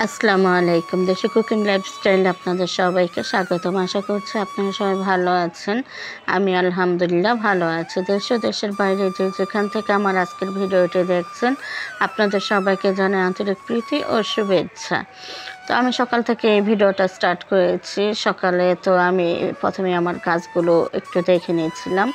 আসসালামু আলাইকুম। দেশি কুকিং লাইফস্টাইলে আপনাদের সবাইকে স্বাগতম। আশা করছি আপনারা সবাই ভালো আছেন। আমি আলহামদুলিল্লাহ ভালো আছি। দেশ ও দেশের বাইরে যে যেখান থেকে আমার আজকের ভিডিওটি দেখছেন, আপনাদের সবাইকে জানাই আন্তরিক প্রীতি ও শুভেচ্ছা। তো আমি সকাল থেকে এই ভিডিওটা স্টার্ট করেছি। সকালে তো আমি প্রথমে আমার কাজগুলো একটু দেখে নিয়েছিলাম,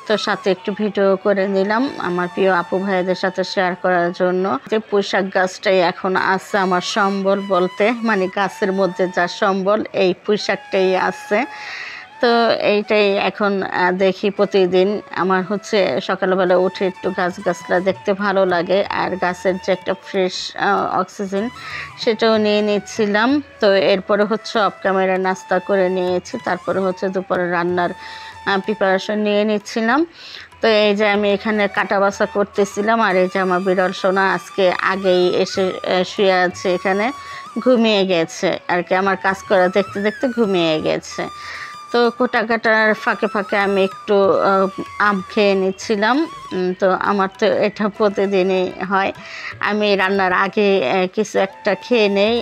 তো সাথে একটু ভিডিও করে নিলাম আমার প্রিয় আপু ভাইদের সাথে শেয়ার করার জন্য। যে পুঁইশাক গাছটাই এখন আছে আমার সম্বল বলতে, মানে গাছের মধ্যে যা সম্বল এই পুঁইশাকটাই আছে। তো এইটাই এখন দেখি প্রতিদিন। আমার হচ্ছে সকালবেলা উঠে একটু গাছগাছলা দেখতে ভালো লাগে, আর গাছের যে একটা ফ্রেশ অক্সিজেন সেটাও নিয়ে নিচ্ছিলাম। তো এরপরে হচ্ছে অফ ক্যামেরা নাস্তা করে নিয়েছি, তারপরে হচ্ছে দুপুরে রান্নার প্রিপারেশন নিয়ে নিচ্ছিলাম। তো এই যে আমি এখানে কাটা বাছা করতেছিলাম, আর এই যে আমার বিড়াল সোনা আজকে আগেই এসে শুয়ে আছে, এখানে ঘুমিয়ে গেছে আর কি। আমার কাজ করা দেখতে দেখতে ঘুমিয়ে গেছে। তো কোটা কাটার ফাঁকে ফাঁকে আমি একটু আম খেয়ে নিচ্ছিলাম। তো আমার তো এটা প্রতিদিনই হয়, আমি রান্নার আগে কিছু একটা খেয়ে নেই,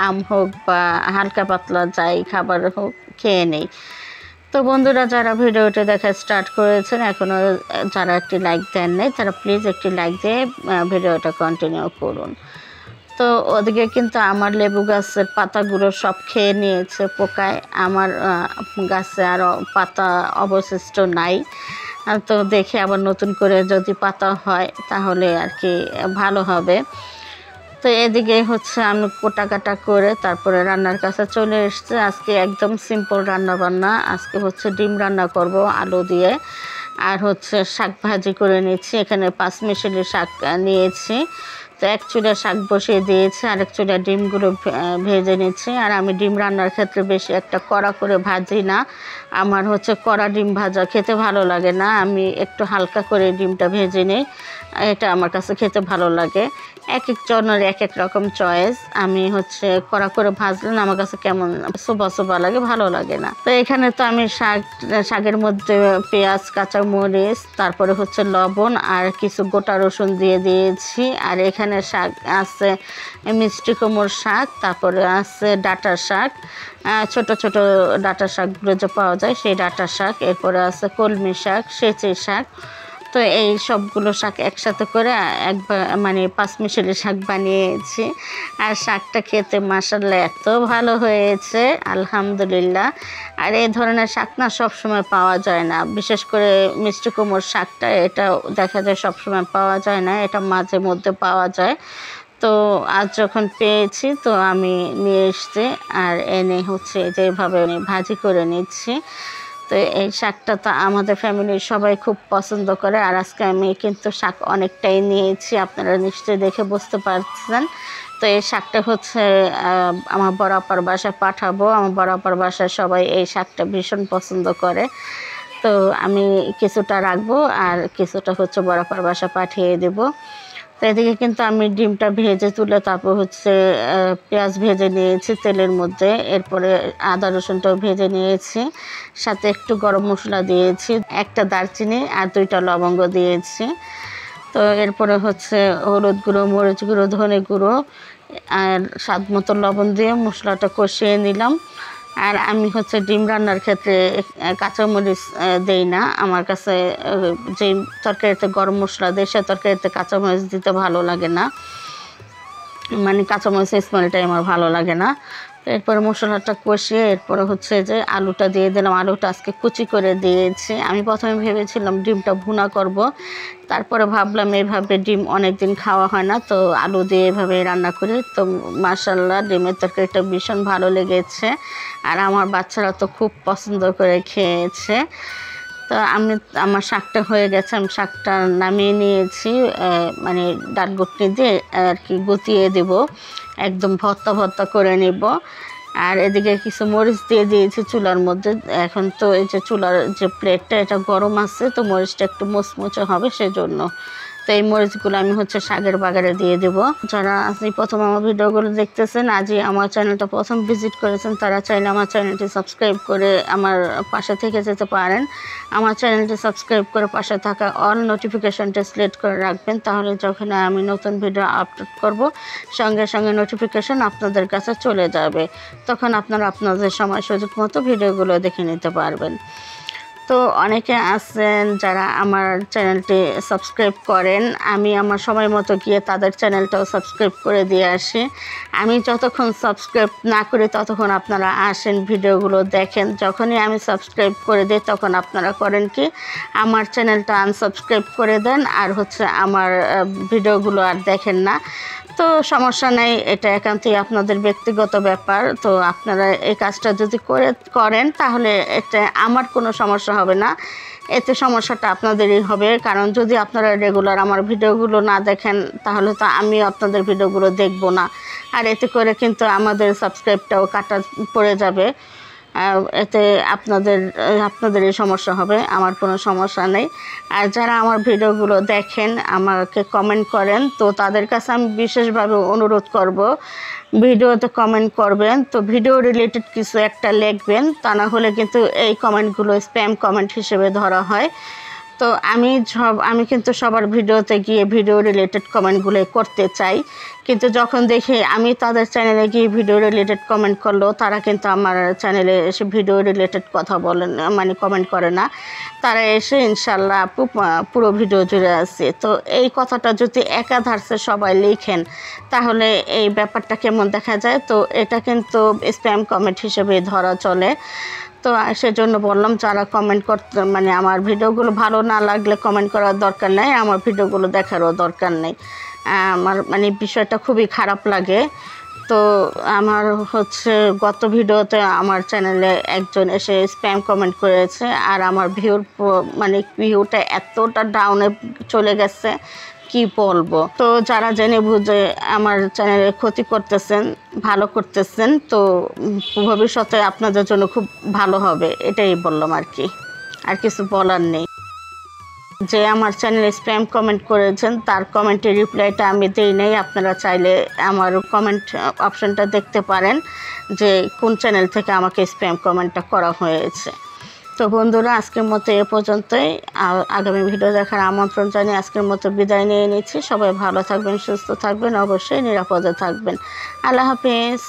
আম হোক বা হালকা পাতলা যাই খাবার হোক খেয়ে নেই। তো বন্ধুরা, যারা ভিডিওটি দেখা স্টার্ট করেছেন এখনও যারা একটি লাইক দেন নাই, তারা প্লিজ একটি লাইক দিয়ে ভিডিওটা কন্টিনিউ করুন। তো ওদিকে কিন্তু আমার লেবু গাছের পাতাগুলো সব খেয়ে নিয়েছে পোকায়। আমার গাছে আরও পাতা অবশিষ্ট নাই। তো দেখে আবার নতুন করে যদি পাতা হয় তাহলে আর কি ভালো হবে। তো এদিকে হচ্ছে আমি কোটা কাটা করে তারপরে রান্নার কাছে চলে এসেছে। আজকে একদম সিম্পল রান্না বান্না। আজকে হচ্ছে ডিম রান্না করব আলু দিয়ে, আর হচ্ছে শাক ভাজি করে নিচ্ছি। এখানে 5 মিশালি শাক নিয়েছি। তো এক চুলা শাক বসিয়ে দিয়েছি, আরেক চুলা ডিমগুলো ভেজে নিচ্ছি। আর আমি ডিম রান্নার ক্ষেত্রে বেশি একটা কড়া করে ভাজি না, আমার হচ্ছে কড়া ডিম ভাজা খেতে ভালো লাগে না। আমি একটু হালকা করে ডিমটা ভেজে নিই, এটা আমার কাছে খেতে ভালো লাগে। এক এক জনের এক এক রকম চয়েস। আমি হচ্ছে কড়া করে ভাজলে না আমার কাছে কেমন সোবা সোবা লাগে, ভালো লাগে না। তো এখানে তো আমি শাকের মধ্যে পেঁয়াজ, কাঁচামরিচ, তারপরে হচ্ছে লবণ আর কিছু গোটা রসুন দিয়ে দিয়েছি। আর এখানে শাক আছে মিষ্টি কুমড়োর শাক, তারপরে আছে ডাঁটা শাক, ছোট ছোট ডাঁটা শাকগুলো যে পাওয়া যায় সেই ডাঁটা শাক, এরপরে আছে কলমি শাক, সেচে শাক। তো এই সবগুলো শাক একসাথে করে একবার মানে 5 মিশালি শাক বানিয়েছি। আর শাকটা খেতে মাশাআল্লাহ এত ভালো হয়েছে, আলহামদুলিল্লাহ। আর এই ধরনের শাক না সবসময় পাওয়া যায় না, বিশেষ করে মিষ্টি কুমড়োর শাকটা, এটা দেখা যায় সবসময় পাওয়া যায় না, এটা মাঝে মধ্যে পাওয়া যায়। তো আজ যখন পেয়েছি তো আমি নিয়ে এসছি, আর এনে হচ্ছে যেভাবে ভাজি করে নিচ্ছি। তো এই শাকটা তো আমাদের ফ্যামিলির সবাই খুব পছন্দ করে। আর আজকে আমি কিন্তু শাক অনেকটাই নিয়েছি, আপনারা নিশ্চয়ই দেখে বুঝতে পারছেন। তো এই শাকটা হচ্ছে আমার বড় আপার বাসায় পাঠাবো। আমার বড় আপার বাসায় সবাই এই শাকটা ভীষণ পছন্দ করে। তো আমি কিছুটা রাখবো আর কিছুটা হচ্ছে বড় আপার বাসায় পাঠিয়ে দেবো। তো এদিকে কিন্তু আমি ডিমটা ভেজে তুলে তারপর হচ্ছে পেঁয়াজ ভেজে নিয়েছি তেলের মধ্যে, এরপরে আদা রসুনটাও ভেজে নিয়েছি, সাথে একটু গরম মশলা দিয়েছি, একটা দারচিনি আর 2টা লবঙ্গ দিয়েছি। তো এরপরে হচ্ছে হলুদ গুঁড়ো, মরিচ গুঁড়ো, ধনে গুঁড়ো আর স্বাদ মতো লবণ দিয়ে মশলাটা কষিয়ে নিলাম। আর আমি হচ্ছে ডিম রান্নার ক্ষেত্রে কাঁচামরিচ দেই না, আমার কাছে যে তরকারিতে গরম মশলা দেয় সে তরকারিতে কাঁচামরিচ দিতে ভালো লাগে না, মানে কাঁচামরিচের স্মেলটাই আমার ভালো লাগে না। তো এরপরে মশলাটা কষিয়ে এরপরে হচ্ছে যে আলুটা দিয়ে দিলাম। আলুটা আজকে কুচি করে দিয়েছি। আমি প্রথমে ভেবেছিলাম ডিমটা ভুনা করব, তারপরে ভাবলাম এইভাবে ডিম অনেক দিন খাওয়া হয় না, তো আলু দিয়ে এভাবে রান্না করি। তো মাশাআল্লাহ ডিমের তরকারিটা ভীষণ ভালো লেগেছে, আর আমার বাচ্চারা তো খুব পছন্দ করে খেয়েছে। তো আমার শাকটা হয়ে গেছে, আমি শাকটা নামিয়ে নিয়েছি, মানে ডাল ঘুটনি দিয়ে আর কি গুতিয়ে দেব, একদম ভর্তা ভর্তা করে নেব। আর এদিকে কিছু মরিচ দিয়ে দিয়েছি চুলার মধ্যে। এখন তো এই যে চুলার যে প্লেটটা এটা গরম আছে, তো মরিচটা একটু মুচমুচে হবে সেজন্য। তো এই মরিচগুলো আমি হচ্ছে শাকের বাগারে দিয়ে দেব। যারা আজই প্রথম আমার ভিডিওগুলো দেখতেছেন, আজই আমার চ্যানেলটা প্রথম ভিজিট করেছেন, তারা চাইলে আমার চ্যানেলটি সাবস্ক্রাইব করে আমার পাশে থেকে যেতে পারেন। আমার চ্যানেলটি সাবস্ক্রাইব করে পাশে থাকা অল নোটিফিকেশনটা সিলেক্ট করে রাখবেন, তাহলে যখন আমি নতুন ভিডিও আপলোড করব সঙ্গে সঙ্গে নোটিফিকেশন আপনাদের কাছে চলে যাবে। তখন আপনারা আপনাদের সময় সুযোগ মতো ভিডিওগুলো দেখে নিতে পারবেন। তো অনেকে আছেন যারা আমার চ্যানেলটি সাবস্ক্রাইব করেন, আমি আমার সময় মতো গিয়ে তাদের চ্যানেলটাও সাবস্ক্রাইব করে দিয়ে আসি। আমি যতক্ষণ সাবস্ক্রাইব না করি ততক্ষণ আপনারা আসেন, ভিডিওগুলো দেখেন। যখনই আমি সাবস্ক্রাইব করে দিই তখন আপনারা করেন কি, আমার চ্যানেলটা আনসাবস্ক্রাইব করে দেন আর হচ্ছে আমার ভিডিওগুলো আর দেখেন না। তো সমস্যা নেই, এটা একান্তই আপনাদের ব্যক্তিগত ব্যাপার। তো আপনারা এই কাজটা যদি করেন তাহলে এটা আমার কোনো সমস্যা হবে না, এতে সমস্যাটা আপনাদেরই হবে। কারণ যদি আপনারা রেগুলার আমার ভিডিওগুলো না দেখেন তাহলে তো আমিও আপনাদের ভিডিওগুলো দেখব না, আর এতে করে কিন্তু আমাদের সাবস্ক্রাইবটাও কাটা পড়ে যাবে। এতে আপনাদেরই সমস্যা হবে, আমার কোনো সমস্যা নেই। আর যারা আমার ভিডিওগুলো দেখেন, আমাকে কমেন্ট করেন, তো তাদের কাছে আমি বিশেষভাবে অনুরোধ করব, ভিডিওতে কমেন্ট করবেন তো ভিডিও রিলেটেড কিছু একটা লিখবেন, তা না হলে কিন্তু এই কমেন্টগুলো স্প্যাম কমেন্ট হিসেবে ধরা হয়। তো আমি কিন্তু সবার ভিডিওতে গিয়ে ভিডিও রিলেটেড কমেন্টগুলো করতে চাই, কিন্তু যখন দেখি আমি তাদের চ্যানেলে গিয়ে ভিডিও রিলেটেড কমেন্ট করলো, তারা কিন্তু আমার চ্যানেলে এসে ভিডিও রিলেটেড কথা বলেন, মানে কমেন্ট করে না। তারা এসে ইনশাল্লাহ আপু পুরো ভিডিও জুড়ে আছে। তো এই কথাটা যদি একাধারে সবাই লিখেন তাহলে এই ব্যাপারটা কেমন দেখা যায়, তো এটা কিন্তু স্প্যাম কমেন্ট হিসেবে ধরা চলে। তো সেজন্য বললাম, যারা কমেন্ট করতে মানে আমার ভিডিওগুলো ভালো না লাগলে কমেন্ট করার দরকার নেই, আমার ভিডিওগুলো দেখারও দরকার নেই। আমার মানে বিষয়টা খুবই খারাপ লাগে। তো আমার হচ্ছে গত ভিডিওতে আমার চ্যানেলে একজন এসে স্প্যাম কমেন্ট করেছে, আর আমার ভিউটা এতটা ডাউনে চলে গেছে কি বলবো। তো যারা জেনে বুঝে আমার চ্যানেলে ক্ষতি করতেছেন, ভালো করতেছেন, তো ভবিষ্যতে আপনাদের জন্য খুব ভালো হবে, এটাই বললাম আর কি, আর কিছু বলার নেই। যে আমার চ্যানেলে স্প্যাম কমেন্ট করেছেন তার কমেন্টের রিপ্লাইটা আমি দিই নাই। আপনারা চাইলে আমার কমেন্ট অপশানটা দেখতে পারেন যে কোন চ্যানেল থেকে আমাকে স্প্যাম কমেন্টটা করা হয়েছে। তো বন্ধুরা, আজকের মতো এ পর্যন্তই। আগামী ভিডিও দেখার আমন্ত্রণ জানিয়ে আজকের মতো বিদায় নিয়ে নিচ্ছি। সবাই ভালো থাকবেন, সুস্থ থাকবেন, অবশ্যই নিরাপদে থাকবেন। আল্লাহ হাফেজ।